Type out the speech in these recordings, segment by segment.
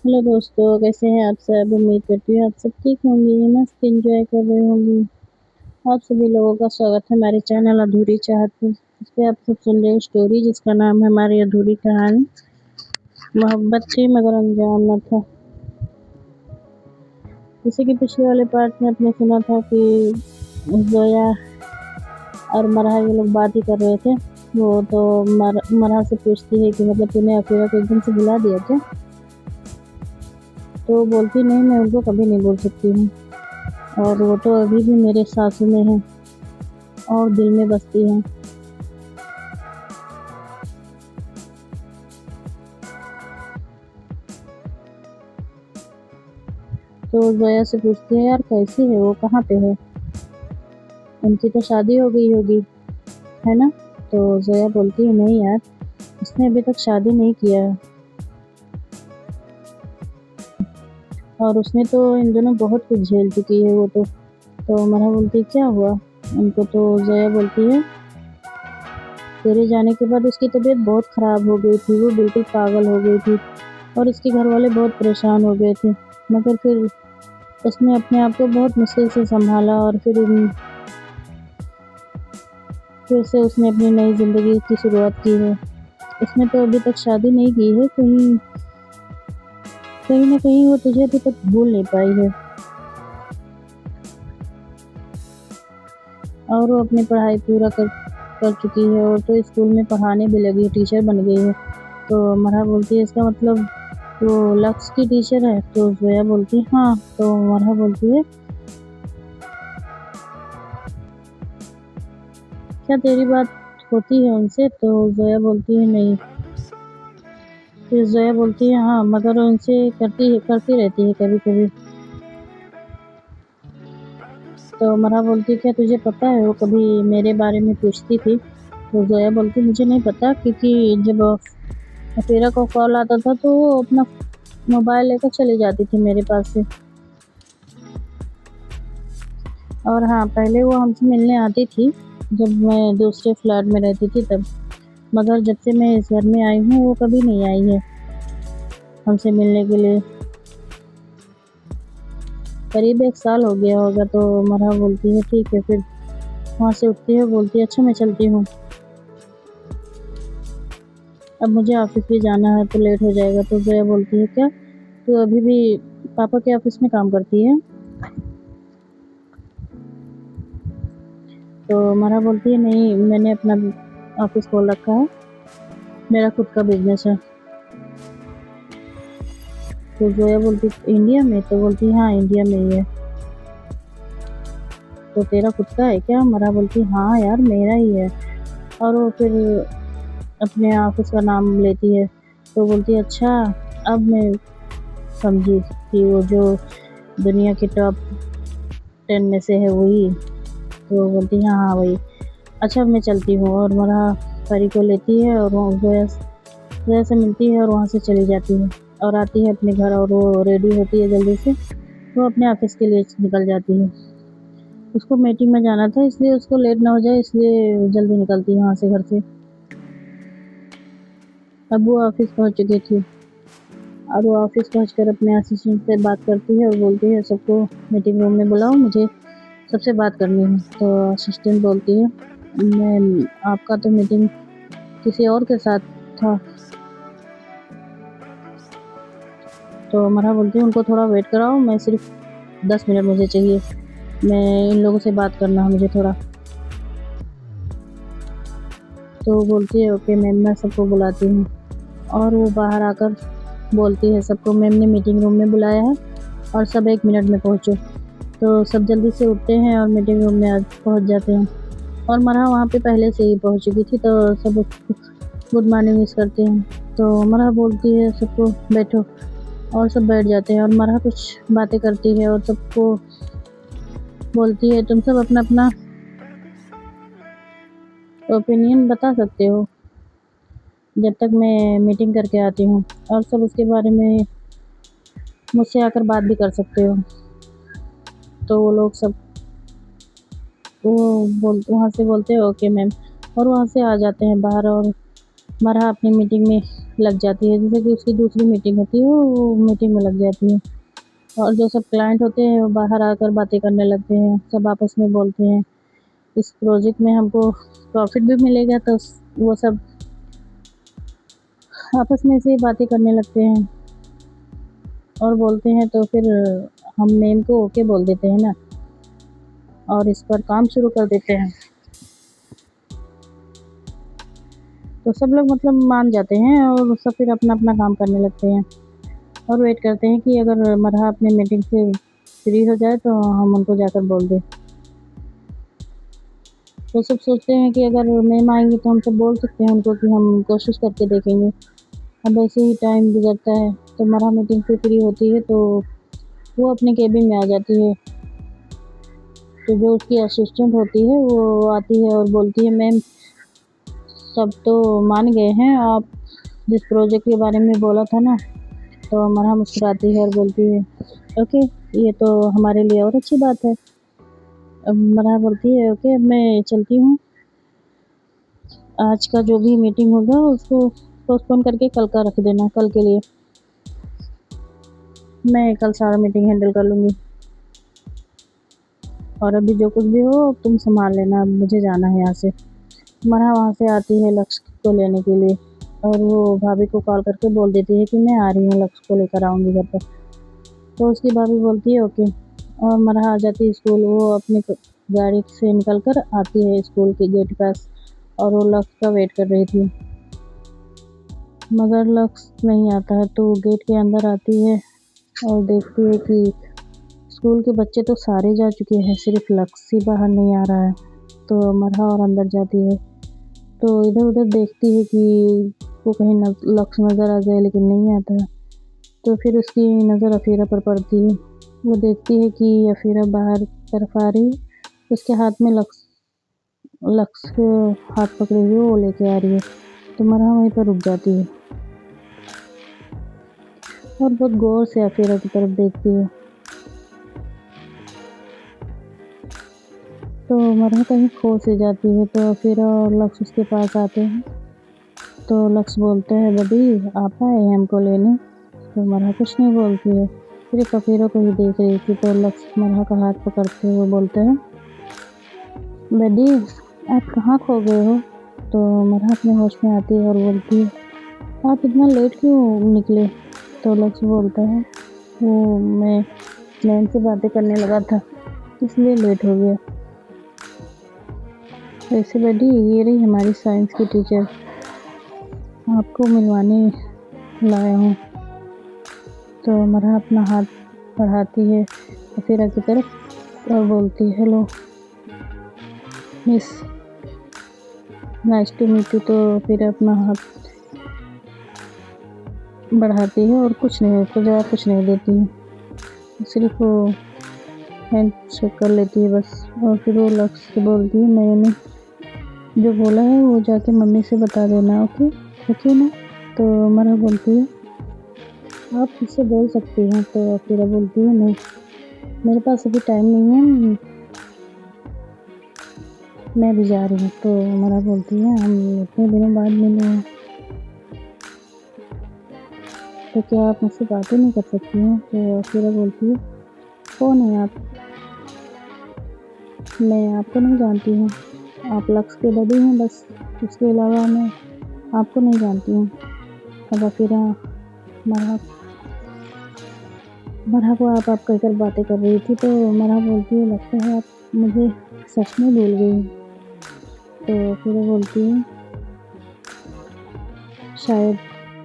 Hello दोस्तों, कैसे हैं आप सब। उम्मीद करती हूँ आप सब ठीक होंगे, मस्त एंजॉय कर रहे होंगे। आप सभी लोगों का स्वागत है हमारे चैनल अधूरी चाहत पर। इस पे आप सब सुन रहे हैं स्टोरी जिसका नाम है हमारी अधूरी कहानी। मोहब्बत थी मगर अंजाम न था। जैसे कि पिछले वाले पार्ट में आपने सुना था कि जोया और मरहा ये लोग बात ही कर रहे थे। वो तो मरहा से पूछती है कि मतलब तूने अफीरा को एकदम से बुला दिया क्या। तो बोलती नहीं, मैं उनको कभी नहीं बोल सकती हूँ, और वो तो अभी भी मेरे सासू में है और दिल में बसती है। तो जोया से पूछती है, यार कैसी है वो, कहाँ पे है, उनकी तो शादी हो गई होगी, है ना। तो जोया बोलती है, नहीं यार, उसने अभी तक शादी नहीं किया है, और उसने तो इन दोनों बहुत कुछ झेल चुकी है वो तो मरहा बोलती है, क्या हुआ उनको। तो जोया बोलती है, तेरे जाने के बाद उसकी तबीयत बहुत ख़राब हो गई थी, वो बिल्कुल पागल हो गई थी, और इसके घर वाले बहुत परेशान हो गए थे। मगर फिर उसने अपने आप को बहुत मुश्किल से संभाला, और फिर से उसने अपनी नई ज़िंदगी की शुरुआत की है। उसने तो अभी तक शादी नहीं की है, कहीं कहीं ना कहीं वो तुझे अभी तक भूल नहीं पाई है, और वो अपनी पढ़ाई पूरा कर चुकी है, और तो स्कूल में पढ़ाने भी लगी है, टीचर बन गई है। तो मरहा बोलती है, इसका मतलब वो लक्ष्य की टीचर है। तो जोया बोलती है, हाँ। तो मरहा बोलती है, क्या तेरी बात होती है उनसे। तो जोया बोलती है, नहीं। फिर जोया बोलती है, हाँ मगर उनसे करती रहती है कभी कभी। तो मरहा बोलती है, क्या तुझे पता है वो कभी मेरे बारे में पूछती थी। तो जोया बोलती, मुझे नहीं पता, क्योंकि जब अफीरा को कॉल आता था तो वो अपना मोबाइल लेकर चली जाती थी मेरे पास से। और हाँ, पहले वो हमसे मिलने आती थी जब मैं दूसरे फ्लैट में रहती थी तब, मगर जब से मैं इस घर में आई हूँ वो कभी नहीं आई है हमसे मिलने के लिए। करीब 1 साल हो गया होगा। तो मरहा बोलती है, ठीक है। फिर वहाँ से उठती है, बोलती है, अच्छा मैं चलती हूँ, अब मुझे ऑफिस भी जाना है तो लेट हो जाएगा। तो जया बोलती है, क्या तू अभी भी पापा के ऑफिस में काम करती है। तो मरहा बोलती है, नहीं, मैंने अपना ऑफिस खोल रखा है, मेरा खुद का बिजनेस है। तो जोया बोलती, इंडिया में। तो बोलती है, हाँ इंडिया में ही है। तो तेरा खुद का है क्या। मरहा बोलती, हाँ यार मेरा ही है। और वो फिर अपने ऑफिस का नाम लेती है। तो बोलती है, अच्छा, अब मैं समझी कि वो जो दुनिया के टॉप 10 में से है वही। तो बोलती है, हाँ हाँ वही। अच्छा, अब मैं चलती हूँ। और मरहा परी को लेती है और वो जोया से मिलती है और वहाँ से चली जाती है, और आती है अपने घर, और वो रेडी होती है जल्दी से। वो अपने ऑफिस के लिए निकल जाती है। उसको मीटिंग में जाना था, इसलिए उसको लेट ना हो जाए, इसलिए जल्दी निकलती है वहाँ से, घर से। अब वो ऑफिस पहुँच चुकी थी, और वो ऑफिस पहुँचकर अपने असिस्टेंट से बात करती है और बोलती है, सबको मीटिंग रूम में बुलाओ, मुझे सबसे बात करनी है। तो असिस्टेंट बोलती है, मैं आपका तो मीटिंग किसी और के साथ था। तो मरहा बोलती है, उनको थोड़ा वेट कराओ, मैं सिर्फ 10 मिनट मुझे चाहिए, मैं इन लोगों से बात करना है मुझे थोड़ा। तो बोलती है, ओके मैम, मैं सबको बुलाती हूँ। और वो बाहर आकर बोलती है सबको, मैम ने मीटिंग रूम में बुलाया है और सब 1 मिनट में पहुँचो। तो सब जल्दी से उठते हैं और मीटिंग रूम में पहुँच जाते हैं। और मरहा वहाँ पे पहले से ही पहुँच चुकी थी, तो सब गुड मॉर्निंग विश करते हैं। तो मरहा बोलती है सबको, बैठो, और सब बैठ जाते हैं। और मरहा कुछ बातें करती है और सबको बोलती है, तुम सब अपना अपना ओपिनियन बता सकते हो जब तक मैं मीटिंग करके आती हूँ, और सब उसके बारे में मुझसे आकर बात भी कर सकते हो। तो वो लोग सब वो वहाँ से बोलते हैं, ओके मैम, और वहाँ से आ जाते हैं बाहर। और मरहा अपनी मीटिंग में लग जाती है, जैसे कि उसकी दूसरी मीटिंग होती है वो मीटिंग में लग जाती है। और जो सब क्लाइंट होते हैं वो बाहर आकर बातें करने लगते हैं, सब आपस में बोलते हैं इस प्रोजेक्ट में हमको प्रॉफिट भी मिलेगा, तो वो सब आपस में ऐसे ही बातें करने लगते हैं और बोलते हैं। तो फिर हम मैम को ओके बोल देते हैं ना, और इस पर काम शुरू कर देते हैं। तो सब लोग मतलब मान जाते हैं और सब फिर अपना अपना काम करने लगते हैं और वेट करते हैं कि अगर मरहा अपने मीटिंग से फ्री हो जाए तो हम उनको जाकर बोल दें। तो सब सोचते हैं कि अगर मैम आएंगी तो हम सब बोल सकते हैं उनको कि हम कोशिश करके देखेंगे। अब ऐसे ही टाइम गुजरता है, तो मरहा मीटिंग से फ्री होती है तो वो अपने केबिन में आ जाती है। तो जो उसकी असिस्टेंट होती है वो आती है और बोलती है मैम सब तो मान गए हैं, आप जिस प्रोजेक्ट के बारे में बोला था ना। तो मरहा मुस्कुराती है और बोलती है ओके, ये तो हमारे लिए और अच्छी बात है। अब मरहा बोलती है ओके, अब मैं चलती हूँ, आज का जो भी मीटिंग होगा उसको पोस्टपोन करके कल का रख देना, कल के लिए मैं कल सारा मीटिंग हैंडल कर लूँगी, और अभी जो कुछ भी हो तुम संभाल लेना, अब मुझे जाना है यहाँ से। मरहा वहाँ से आती है लक्ष्य को लेने के लिए, और वो भाभी को कॉल करके बोल देती है कि मैं आ रही हूँ, लक्ष्य को लेकर आऊँगी घर पर। तो उसकी भाभी बोलती है ओके, और मरहा आ जाती है स्कूल। वो अपनी गाड़ी से निकल कर आती है स्कूल के गेट पास, और वो लक्ष्य का वेट कर रही थी, मगर लक्ष्य नहीं आता है। तो गेट के अंदर आती है और देखती है कि स्कूल के बच्चे तो सारे जा चुके हैं, सिर्फ लक्ष्य ही बाहर नहीं आ रहा है। तो मरहा और अंदर जाती है, तो इधर उधर देखती है कि वो कहीं लक्ष्य नज़र आ जाए, लेकिन नहीं आता है। तो फिर उसकी नज़र अफीरा पर पड़ती है। वो देखती है कि अफीरा बाहर तरफ आ रही है, उसके हाथ में लक्ष्य हाथ पकड़े हुए वो लेके आ रही है। तो मरहा वहीं पर रुक जाती है और बहुत गौर से अफीरा की तरफ देखती है। तो मरहा कहीं खो से जाती है, तो अफीरा और लक्ष्य उसके पास आते हैं। तो लक्ष्य बोलते हैं बडी आप आए हैं हमको लेने। तो मरहा कुछ नहीं बोलती है, सिर्फ अफीरा को ही देख रही थी। तो लक्ष्य मरहा का हाथ पकड़ते हुए बोलते हैं बडी आप कहाँ खो गए हो। तो मरहा अपने होश में आती है और बोलती है आप इतना लेट क्यों निकले। तो लक्ष्य बोलता है वो मैं मैम से बातें करने लगा था, इसलिए लेट हो गया। वैसे बडी ये रही हमारी साइंस की टीचर, आपको मिलवाने लाया हूँ। तो मरहा अपना हाथ बढ़ाती है अफीरा की तरफ और बोलती है hello miss, nice to meet you. तो फिर अपना हाथ बढ़ाती है और कुछ नहीं, उसको जवाब कुछ नहीं देती है, सिर्फ वो हैंड शेक कर लेती है बस। और फिर वो लक्ष्य से बोलती है मैंने जो बोला है वो जाके मम्मी से बता देना, ओके ओके ना। तो मरहा बोलती है आप मुझसे बोल सकती हैं। तो अफीरा बोलती है नहीं, मेरे पास अभी टाइम नहीं है, मैं भी जा रही हूँ। तो मरहा बोलती है हम इतने दिनों बाद मिले हैं, तो क्या आप मुझसे बातें नहीं कर सकती हैं। तो अफीरा बोलती है कौन है आप, मैं आपको नहीं जानती हूँ, आप लक्ष्य के बड़ी हैं बस, उसके अलावा मैं आपको नहीं जानती हूँ। अब अफीरा मरहा को आप कहकर बातें कर रही थी। तो मरहा बोलती है लगता है आप मुझे सच में भूल गई। तो अफीरा बोलती है शायद,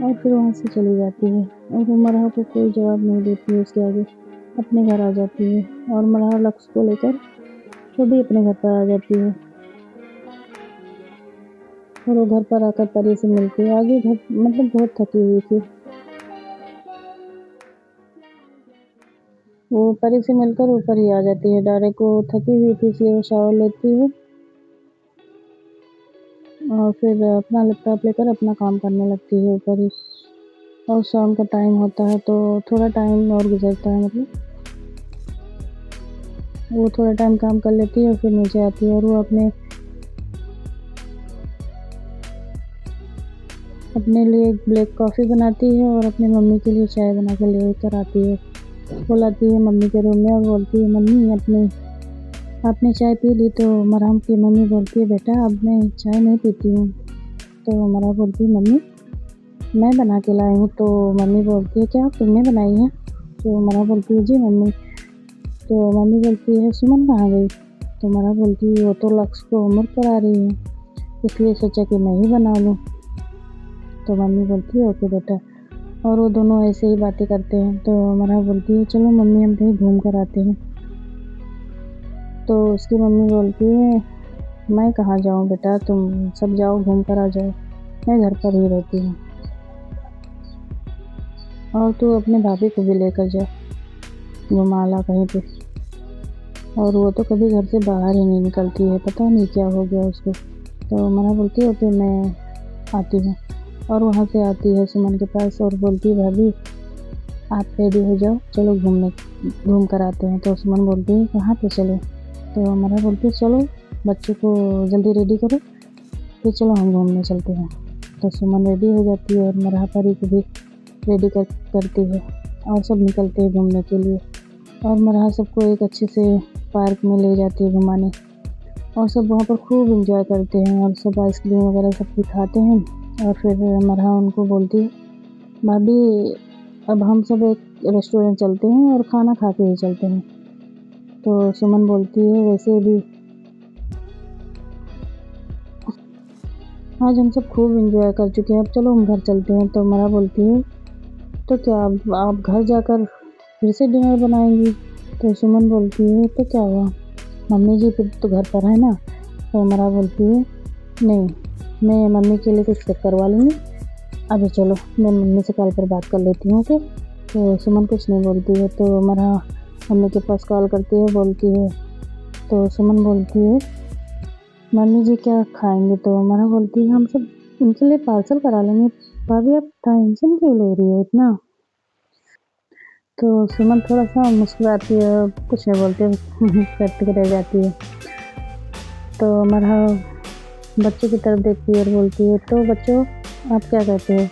और फिर वहाँ से चली जाती है। और वो मरहा को कोई जवाब नहीं देती है, उसके आगे अपने घर आ जाती है। और मरहा लक्ष्य को लेकर वो भी अपने घर पर आ जाती है, और वो घर पर आकर परी से मिलती है। आगे घर मतलब बहुत थकी हुई थी, वो परी से मिलकर ऊपर ही आ जाती है डायरेक्ट। वो थकी हुई थी इसलिए वो शावर लेती है और फिर अपना लैपटॉप लेकर अपना काम करने लगती है ऊपर ही। और शाम का टाइम होता है तो थोड़ा टाइम और गुजरता है, मतलब वो थोड़ा टाइम काम कर लेती है और फिर नीचे आती है। और वो अपने अपने लिए एक ब्लैक कॉफ़ी बनाती है और अपनी मम्मी के लिए चाय बना के लेकर आती है। वो लाती है मम्मी के रूम में और बोलती है, मम्मी आपने चाय पी ली? तो मरहम की मम्मी बोलती है, बेटा अब मैं चाय नहीं पीती हूँ। तो मरहम बोलती है, मम्मी मैं बना के लाई हूँ। तो मम्मी बोलती है, क्या तुमने बनाई है? तो मरहम बोलती है, जी मम्मी। तो मम्मी बोलती है, सुमन कहाँ गई? तो मरहम बोलती है, वो तो लक्ष्य को उम्र करा रही है, इसलिए सोचा कि मैं ही बना लूँ। तो मम्मी बोलती है, ओके बेटा। और वो दोनों ऐसे ही बातें करते हैं। तो मरहम बोलती है, चलो मम्मी हम कहीं घूम कर आते हैं। तो उसकी मम्मी बोलती है, मैं कहाँ जाऊँ बेटा, तुम सब जाओ घूम कर आ जाओ, मैं घर पर ही रहती हूँ। और तू अपने भाभी को भी लेकर जा, घुमा ला कहीं पे। और वो तो कभी घर से बाहर ही नहीं निकलती है, पता नहीं क्या हो गया उसको। तो मना बोलती है, ओके मैं आती हूँ। और वहाँ से आती है सुमन के पास और बोलती है, भाभी आप रेडी हो जाओ, चलो घूम कर आते हैं। तो सुमन बोलती है, कहाँ पे चलो? तो मना बोलती है, चलो बच्चों को जल्दी रेडी करो, फिर चलो हम घूमने चलते हैं। तो सुमन रेडी हो जाती है और मरहा परी को भी रेडी करती है और सब निकलते हैं घूमने के लिए। और मरहा सबको एक अच्छे से पार्क में ले जाती है घुमाने और सब वहाँ पर खूब इंजॉय करते हैं और सब आइसक्रीम वगैरह सब भी खाते हैं। और फिर मरहा उनको बोलती है, भाभी अब हम सब एक रेस्टोरेंट चलते हैं और खाना खा के ही चलते हैं। तो सुमन बोलती है, वैसे भी आज हम सब खूब इंजॉय कर चुके हैं, अब चलो हम घर चलते हैं। तो मरहा बोलती है, तो क्या आप घर जाकर फिर से डिनर बनाएंगी? तो सुमन बोलती है, तो क्या हुआ, मम्मी जी फिर तो घर पर है ना? तो मरहा बोलती है, नहीं मैं मम्मी के लिए कुछ करवा लूँगी, अभी चलो मैं मम्मी से कॉल पर बात कर लेती हूँ। ओके। तो सुमन कुछ नहीं बोलती है। तो मरहा मम्मी के पास कॉल करती है, बोलती है। तो सुमन बोलती है, मम्मी जी क्या खाएंगे? तो मरहा बोलती है, हम सब उनके लिए पार्सल करा लेंगे, भाभी आप टेंशन क्यों ले रही हो इतना? तो सुमन थोड़ा सा मुस्कुराती है, कुछ नहीं बोलती करती रह जाती है। तो मरहा बच्चों की तरफ देखती है और बोलती है, तो बच्चों आप क्या कहते हो?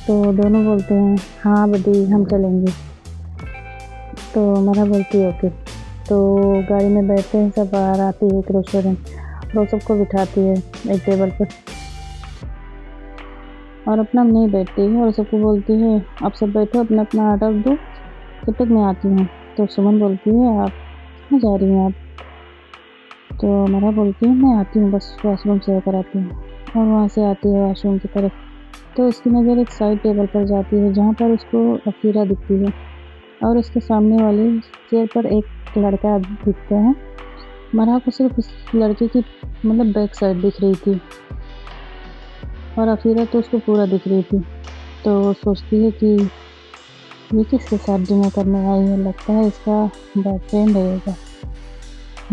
तो दोनों बोलते हैं, हाँ बदी हम चलेंगे। तो मरहा बोलती है, ओके। तो गाड़ी में बैठते हैं सब, बाहर आती है एक रेस्टोरेंट और सबको बिठाती है एक टेबल पर और अपना नहीं बैठती है और सबको बोलती है, आप सब बैठो, अपना अपना ऑर्डर दो, तब तक मैं आती हूँ। तो सुमन बोलती है, आप कहाँ जा रही हैं आप? तो मरहा बोलती है, मैं आती हूँ, बस वॉशरूम से होकर आती हूँ। और वहाँ से आती है वॉशरूम की तरफ। तो उसकी नज़र एक साइड टेबल पर जाती है जहाँ पर उसको अफीरा दिखती है और उसके सामने वाली चेयर पर एक लड़का दिखता है। मरहा को सिर्फ उस लड़के की मतलब बैक साइड दिख रही थी और अफीरा तो उसको पूरा दिख रही थी। तो वो सोचती है कि ये किसके साथ डिनर करने आई है, लगता है इसका बॉयफ्रेंड रहेगा।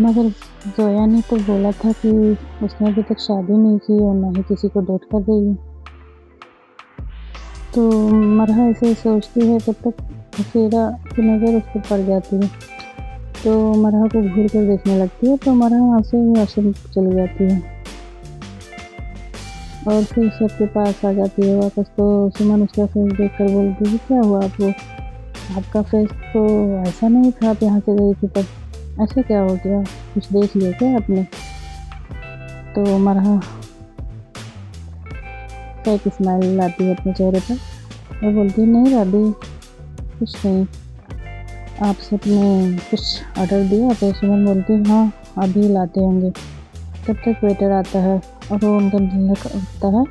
मगर जोया ने तो बोला था कि उसने अभी तक शादी नहीं की और ना ही किसी को डेट कर रही है। तो मरहा ऐसे सोचती है, तब तक अफीरा की नज़र उस पर पड़ जाती है। तो मरहा को घूर कर देखने लगती है। तो मरहा वहाँ से वॉशरूम चली जाती है और फिर सबके पास आ जाती है वापस। तो सुमन उसका फेस देख कर बोलती है, क्या हुआ आपको? आपका फेस तो ऐसा नहीं था, आप यहाँ से गई थी तब, ऐसा क्या हो गया, कुछ देख लिया क्या आपने? तो मरहा एक स्माइल लाती है अपने चेहरे पर और बोलती है, नहीं भाभी कुछ नहीं, आप सबने कुछ ऑर्डर दिया? तो सुमन बोलती है, हाँ अभी लाते होंगे। तब तक वेटर आता है और वो उनका डिनर करता है।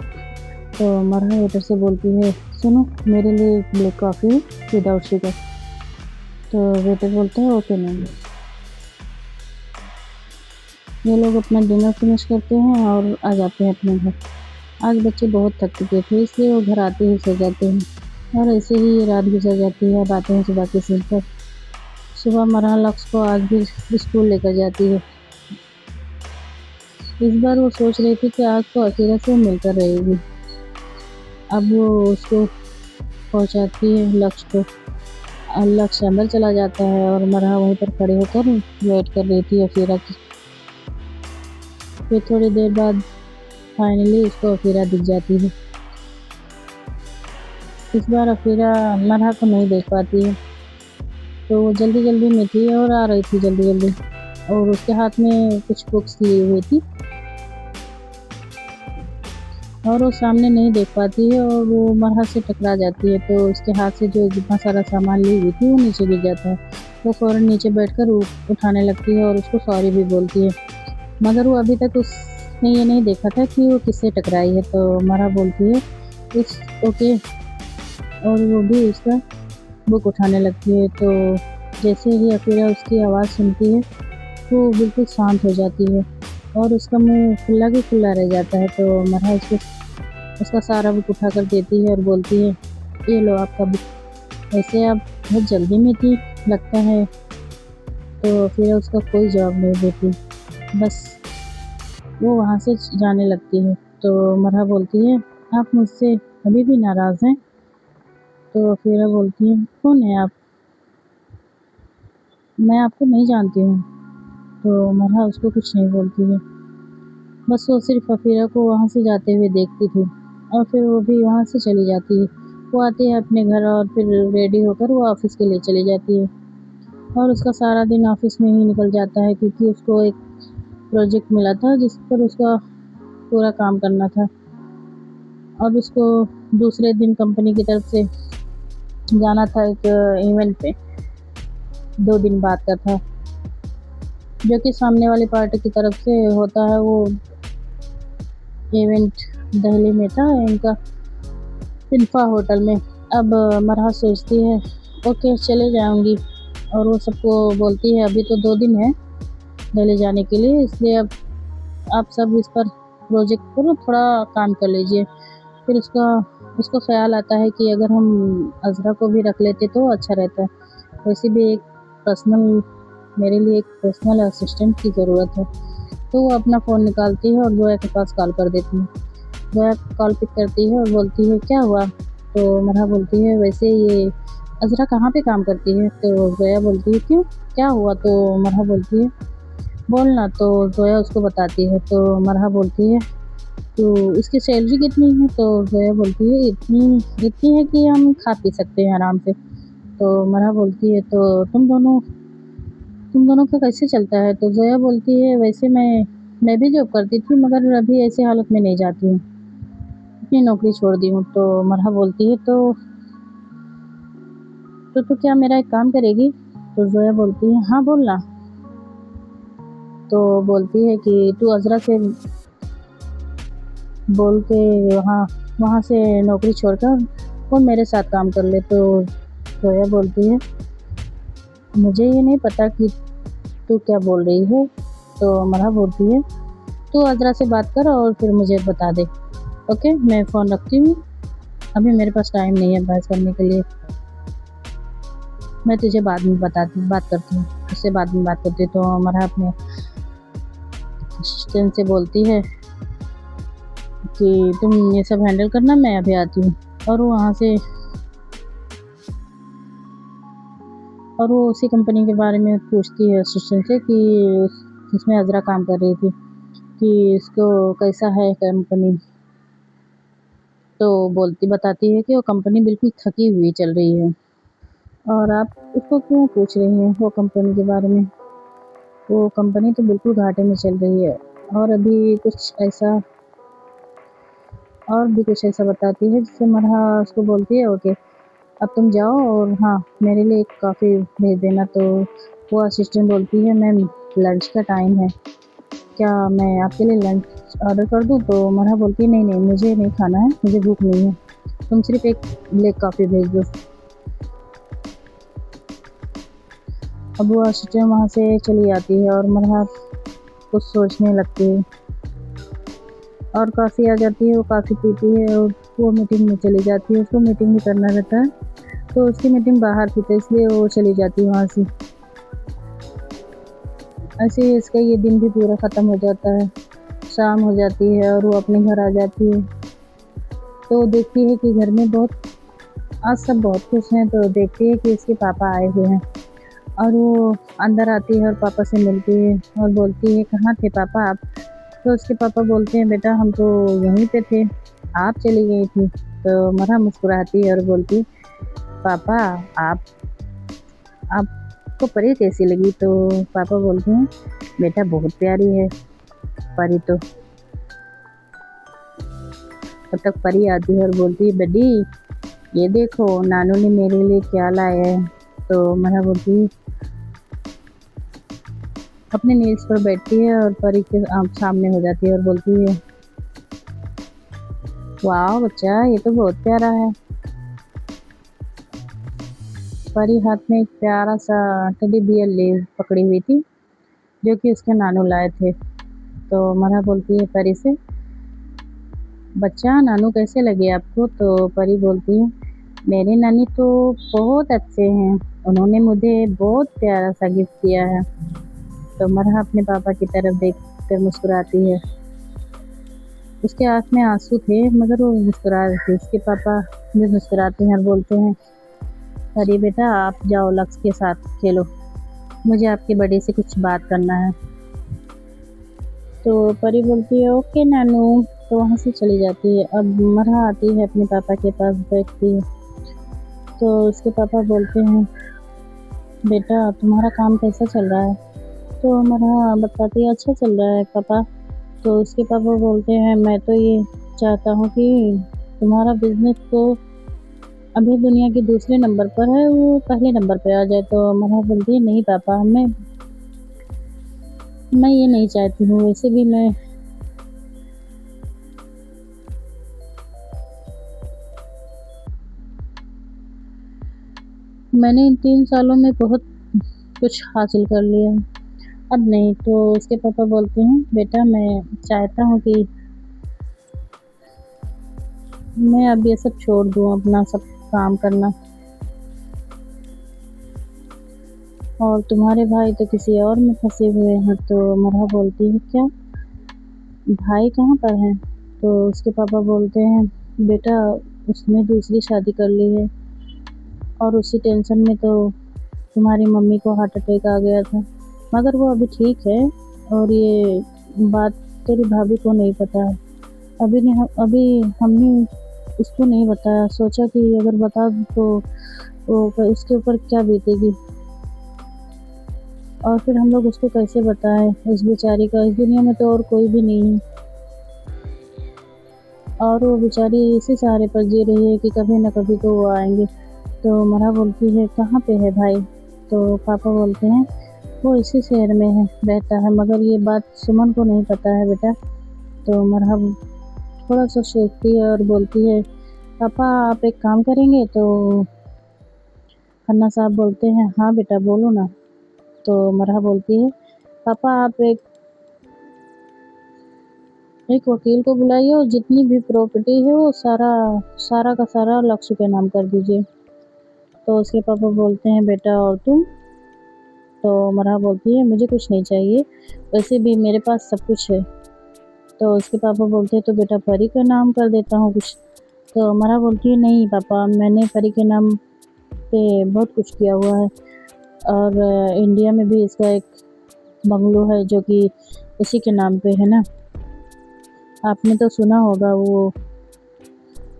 तो मरहा वेटर से बोलती है, सुनो मेरे लिए ब्लैक कॉफ़ी विदाउट शुगर। तो वेटर बोलता है, ओके मैम। ये लोग अपना डिनर फिनिश करते हैं और आ जाते हैं अपने घर। आज बच्चे बहुत थक चुके थे, इसलिए वो घर आते ही सो जाते हैं और ऐसे ही ये रात गुजर जाती है। अब आते हैं सुबह के सीन पर। सुबह मरहा लक्ष्य को आज भी स्कूल लेकर जाती है। इस बार वो सोच रही थी कि आज तो अफीरा से मिलकर रहेगी। अब वो उसको पहुंचाती है लक्ष्य को और लक्ष्य अंदर चला जाता है और मरहा वहीं पर खड़े होकर वेट कर रही थी अफीरा की। फिर थोड़ी देर बाद फाइनली उसको अफीरा दिख जाती है इस बार अफीरा मरहा को नहीं देख पाती है, तो वो जल्दी-जल्दी में थी और आ रही थी जल्दी-जल्दी, और उसके हाथ में कुछ बुक्स ली हुई थी और वो सामने नहीं देख पाती है और वो मरहा से टकरा जाती है, तो उसके हाथ से जो जितना सारा सामान ली हुई थी वो नीचे गिर जाता है। वो फ़ौरन नीचे बैठकर उठाने लगती है और उसको सॉरी भी बोलती है, मगर वो अभी तक उसने ये नहीं देखा था कि वो किससे टकराई है। तो मरहा बोलती है इट्स ओके, और वो भी उसका बुक उठाने लगती है। तो जैसे ही अफीरा उसकी आवाज़ सुनती है तो वो बिल्कुल शांत हो जाती है और उसका मुँह खुला की खुला रह जाता है। तो मरहा उसको उसका सारा बुक उठाकर देती है और बोलती है ये लो आपका बुक। वैसे आप बहुत जल्दी में थी लगता है। तो फिर उसका कोई जवाब नहीं देती, बस वो वहाँ से जाने लगती है। तो मरहा बोलती है आप मुझसे अभी भी नाराज़ हैं? तो अफीरा बोलती है कौन है आप? मैं आपको नहीं जानती हूँ। तो मरहा उसको कुछ नहीं बोलती है, बस वो सिर्फ अफीरा को वहाँ से जाते हुए देखती थी और फिर वो भी वहाँ से चली जाती है। वो आती है अपने घर और फिर रेडी होकर वो ऑफ़िस के लिए चली जाती है और उसका सारा दिन ऑफ़िस में ही निकल जाता है, क्योंकि उसको एक प्रोजेक्ट मिला था जिस पर उसका पूरा काम करना था। अब उसको दूसरे दिन कंपनी की तरफ से जाना था एक इवेंट पे, 2 दिन बाद का था, जो कि सामने वाली पार्टी की तरफ से होता है। वो इवेंट दिल्ली में था इनका, इन्फा होटल में। अब मरहा सोचती है ओके चले जाऊँगी, और वो सबको बोलती है अभी तो 2 दिन है दिल्ली जाने के लिए, इसलिए अब आप सब इस पर प्रोजेक्ट पर थोड़ा काम कर लीजिए। फिर उसको ख़्याल आता है कि अगर हम अज़रा को भी रख लेते तो अच्छा रहता। वैसे भी मेरे लिए एक पर्सनल असिस्टेंट की ज़रूरत है। तो वो अपना फ़ोन निकालती है और जोया के पास कॉल कर देती है। जोया कॉल पिक करती है और बोलती है क्या हुआ? तो मरहा बोलती है वैसे ये अज़रा कहाँ पे काम करती है? तो जोया बोलती है क्यों? क्या हुआ? तो मरहा बोलती है बोलना। तो जोया उसको बताती है। तो मरहा बोलती है तो इसकी सैलरी कितनी है? तो जोया बोलती है इतनी इतनी है कि हम खा पी सकते हैं आराम से। तो मरहा बोलती है तो तुम दोनों का कैसे चलता है? तो जोया बोलती है वैसे मैं भी जॉब करती थी, मगर अभी ऐसी हालत में नहीं जाती हूँ, अपनी नौकरी छोड़ दी हूँ। तो मरहा बोलती है तो क्या मेरा एक काम करेगी? तो जोया बोलती है हाँ बोलना। तो बोलती है कि तू अज़रा से बोल के वहाँ वहाँ से नौकरी छोड़कर और मेरे साथ काम कर ले। तो जोया बोलती है मुझे ये नहीं पता कि तू क्या बोल रही है। तो मरहा बोलती है तू अज़रा से बात कर और फिर मुझे बता दे। ओके मैं फ़ोन रखती हूँ, अभी मेरे पास टाइम नहीं है बहस करने के लिए, मैं तुझे बाद में बात करती हूँ, उससे बाद में बात करती हूँ। तो मरहा अपने असिस्टेंट से बोलती है कि तुम ये सब हैंडल करना, मैं अभी आती हूँ। और वो वहाँ से और वो उसी कंपनी के बारे में पूछती है असिस्टेंट से कि जिसमें अज़रा काम कर रही थी, कि इसको कैसा है कंपनी। तो बताती है कि वो कंपनी बिल्कुल थकी हुई चल रही है। और आप उसको क्यों पूछ रही हैं वो कंपनी के बारे में? वो कंपनी तो बिल्कुल घाटे में चल रही है। और भी कुछ ऐसा बताती है, जिससे मरहा उसको बोलती है ओके अब तुम जाओ और हाँ मेरे लिए एक कॉफ़ी भेज देना। तो वो असिस्टेंट बोलती है मैम लंच का टाइम है, क्या मैं आपके लिए लंच ऑर्डर कर दूँ? तो मरहा बोलती है नहीं मुझे नहीं खाना है, मुझे भूख नहीं है, तुम सिर्फ एक ब्लैक कॉफ़ी भेज दो। अब वो असिस्टेंट वहाँ से चली जाती है और मरहा कुछ सोचने लगती है और कॉफ़ी आ जाती है। वो कॉफ़ी पीती है और वो मीटिंग में चली जाती है, उसको मीटिंग भी करना रहता है, तो उसकी मीटिंग बाहर थी तो इसलिए वो चली जाती है वहाँ से। ऐसे ही इसका ये दिन भी पूरा ख़त्म हो जाता है, शाम हो जाती है और वो अपने घर आ जाती है। तो देखती है कि घर में आज सब बहुत खुश हैं। तो देखती है कि इसके पापा आए हुए हैं और वो अंदर आती है और पापा से मिलती है और बोलती है कहाँ थे पापा आप? तो उसके पापा बोलते हैं बेटा हम तो यहीं पे थे, आप चली गई थी। तो मरहा मुस्कुराती है और बोलती, पापा आप आपको परी कैसी लगी? तो पापा बोलते हैं, बेटा बहुत प्यारी है परी तो। तब तक परी आती है और बोलती है, बड्डी ये देखो नानू ने मेरे लिए क्या लाया है। तो मरहा बोलती है, अपने नील्स पर बैठती है और परी के सामने हो जाती है और बोलती है, वाह बच्चा ये तो बहुत प्यारा है। परी हाथ में एक प्यारा सा टेडी बियर ले पकड़ी हुई थी जो कि उसके नानू लाए थे। तो मरहा बोलती है परी से, बच्चा नानू कैसे लगे आपको? तो परी बोलती है, मेरे नानी तो बहुत अच्छे हैं, उन्होंने मुझे बहुत प्यारा सा गिफ्ट दिया है। तो मरहा अपने पापा की तरफ देख कर मुस्कुराती है। उसके आँख में आंसू थे मगर वो मुस्कुरा रही थी। उसके पापा भी मुस्कुराते हैं और बोलते हैं, अरे बेटा आप जाओ लक्ष्य के साथ खेलो, मुझे आपके बड़े से कुछ बात करना है। तो परी बोलती है, ओके नानू। तो वहाँ से चली जाती है। अब मरहा आती है अपने पापा के पास बैठती है। तो उसके पापा बोलते हैं, बेटा तुम्हारा काम कैसा चल रहा है? तो मरहा बताती है, अच्छा चल रहा है पापा। तो उसके पापा बोलते हैं, मैं तो ये चाहता हूँ कि तुम्हारा बिजनेस तो अभी दुनिया के दूसरे नंबर पर है, वो पहले नंबर पे आ जाए। तो मरहा बोलती है, नहीं पापा मैं ये नहीं चाहती हूँ। वैसे भी मैंने इन 3 सालों में बहुत कुछ हासिल कर लिया है, अब नहीं। तो उसके पापा बोलते हैं, बेटा मैं चाहता हूँ कि मैं अब ये सब छोड़ दूँ, अपना सब काम करना, और तुम्हारे भाई तो किसी और में फंसे हुए हैं। तो मरहा बोलती है, क्या भाई कहाँ पर हैं? तो उसके पापा बोलते हैं, बेटा उसने दूसरी शादी कर ली है और उसी टेंशन में तो तुम्हारी मम्मी को हार्ट अटैक आ गया था, मगर वो अभी ठीक है। और ये बात तेरी भाभी को नहीं पता है। अभी हमने उसको नहीं बताया, सोचा कि अगर बता दूँ तो वो उसके ऊपर क्या बीतेगी, और फिर हम लोग उसको कैसे बताएं उस बेचारी का, इस दुनिया में तो और कोई भी नहीं है, और वो बेचारी इसी सहारे पर जी रही है कि कभी न कभी तो वो आएंगे। तो मरहा बोलती है, कहाँ पे है भाई? तो पापा बोलते हैं, वो इसी शहर में है रहता है, मगर ये बात सुमन को नहीं पता है बेटा। तो मरहा थोड़ा सा सोचती है और बोलती है, पापा आप एक काम करेंगे? तो खन्ना साहब बोलते हैं, हाँ बेटा बोलो ना। तो मरहा बोलती है, पापा आप एक वकील को बुलाइए और जितनी भी प्रॉपर्टी है वो सारा सारा का सारा लक्ष्य के नाम कर दीजिए। तो उसके पापा बोलते हैं, बेटा और तुम? तो मरहा बोलती है, मुझे कुछ नहीं चाहिए, वैसे भी मेरे पास सब कुछ है। तो उसके पापा बोलते हैं, तो बेटा परी का नाम कर देता हूँ कुछ। तो मरहा बोलती है, नहीं पापा मैंने परी के नाम पे बहुत कुछ किया हुआ है, और इंडिया में भी इसका एक बंगलो है जो कि उसी के नाम पे है ना, आपने तो सुना होगा वो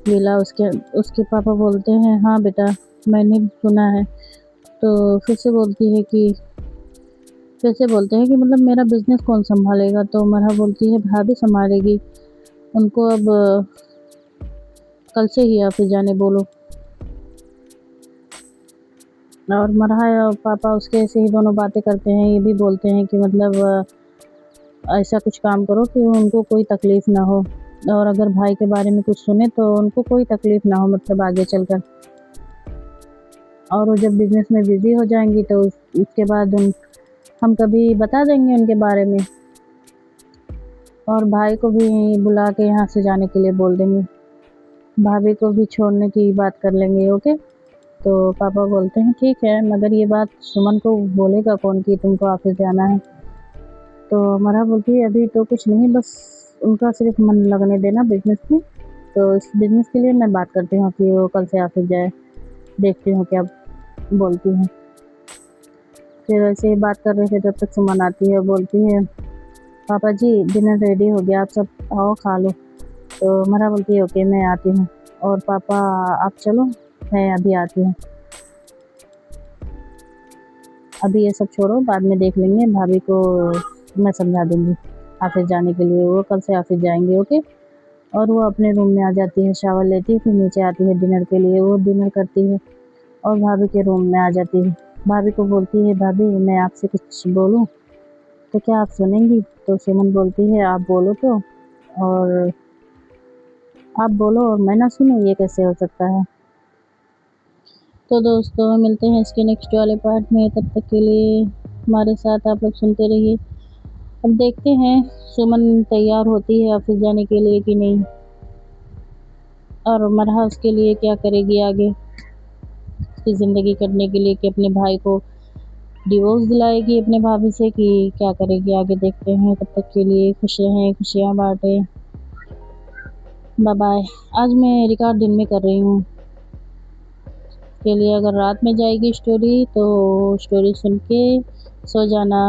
विला। उसके उसके पापा बोलते हैं, हाँ बेटा मैंने सुना है। तो फिर से बोलते हैं कि मतलब मेरा बिजनेस कौन संभालेगा? तो मरहा बोलती है, भाभी संभालेगी, उनको अब कल से ही ऑफिस जाने बोलो। और मरहा और पापा उसके ऐसे ही दोनों बातें करते हैं। ये भी बोलते हैं कि मतलब ऐसा कुछ काम करो कि उनको कोई तकलीफ़ ना हो, और अगर भाई के बारे में कुछ सुने तो उनको कोई तकलीफ़ ना हो, मतलब आगे चलकर। और वो जब बिज़नेस में बिज़ी हो जाएँगी तो उसके बाद हम कभी बता देंगे उनके बारे में, और भाई को भी बुला के यहाँ से जाने के लिए बोल देंगे, भाभी को भी छोड़ने की बात कर लेंगे। ओके। तो पापा बोलते हैं, ठीक है, मगर ये बात सुमन को बोलेगा कौन कि तुमको ऑफिस जाना है? तो मरहा बोलती है, अभी तो कुछ नहीं, बस उनका सिर्फ मन लगने देना बिजनेस में। तो इस बिजनेस के लिए मैं बात करती हूँ कि वो कल से ऑफिस जाए, देखती हूँ क्या बोलती हैं। फिर ऐसे ही बात कर रहे थे जब तक सुमन आती है, बोलती है, पापा जी डिनर रेडी हो गया, आप सब आओ खा लो। तो मरा बोलती है ओके मैं आती हूँ, और पापा आप चलो, मैं अभी आती हूँ, अभी ये सब छोड़ो, बाद में देख लेंगे, भाभी को मैं समझा दूँगी ऑफ़िस जाने के लिए, वो कल से ऑफ़िस जाएँगे, ओके। और वो अपने रूम में आ जाती है, शावर लेती है, फिर नीचे आती है डिनर के लिए, वो डिनर करती है और भाभी के रूम में आ जाती है। भाभी को बोलती है भाभी मैं आपसे कुछ बोलूँ? तो क्या आप सुनेंगी? तो सुमन बोलती है आप बोलो तो, और आप बोलो और मैं ना सुनूँ, ये कैसे हो सकता है? तो दोस्तों मिलते हैं इसके नेक्स्ट वाले पार्ट में, तब तक के लिए हमारे साथ आप लोग सुनते रहिए। अब देखते हैं सुमन तैयार होती है ऑफ़िस जाने के लिए कि नहीं, और मरहा उसके लिए क्या करेगी आगे उसकी ज़िंदगी कटने के लिए, कि अपने भाई को डिवोर्स दिलाएगी अपने भाभी से, कि क्या करेगी आगे देखते हैं। तब तक के लिए खुश रहें, खुशियाँ बाँटें। Bye bye. आज मैं रिकॉर्ड दिन में कर रही हूँ, के लिए अगर रात में जाएगी स्टोरी तो स्टोरी सुन के सो जाना।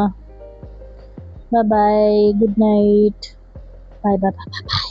Bye bye, good night, bye bye bye bye.